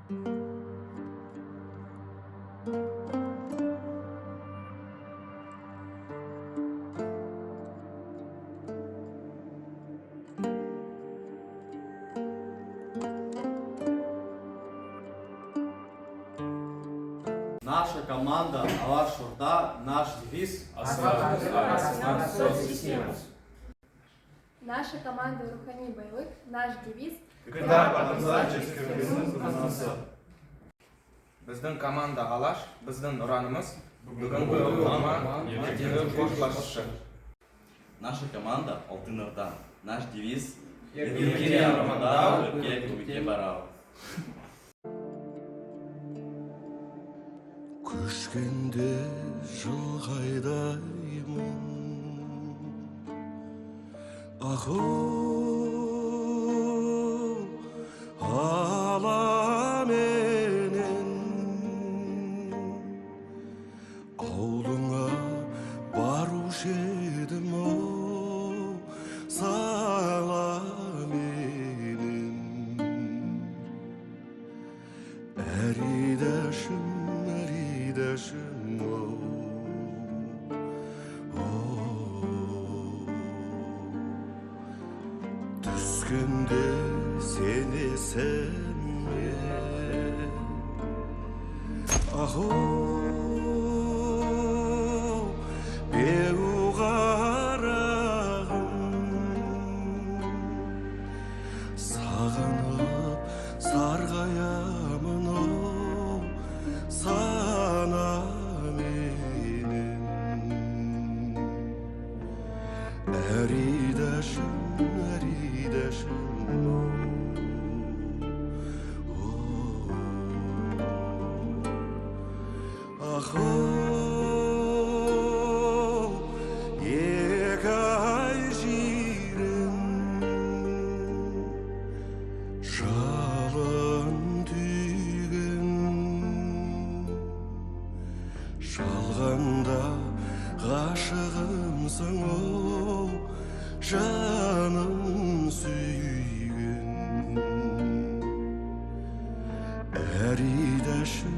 Наша команда Алаш Орда, наш девиз Наша команда Рухани Байлык, наш девиз Біздің команда Алаш, біздің ұранымыз, бүгінгі ұлама, ертеңгі қошласшы. Наша команда Алтын Орда, наш девиз ертеңге арамада өтке көбікке барау. Көшкенде жылғайдаймын ақыл ала менен ауылыңа барушы едім оу сала менен әридашым түскенде сенесің бе ахоу беу қарағым сағынып сарғаямын оу сана менен әридашым ахоу екі ай жирен жалын түйген жалғанда ғашығымсың оу жаным сүйген әридашым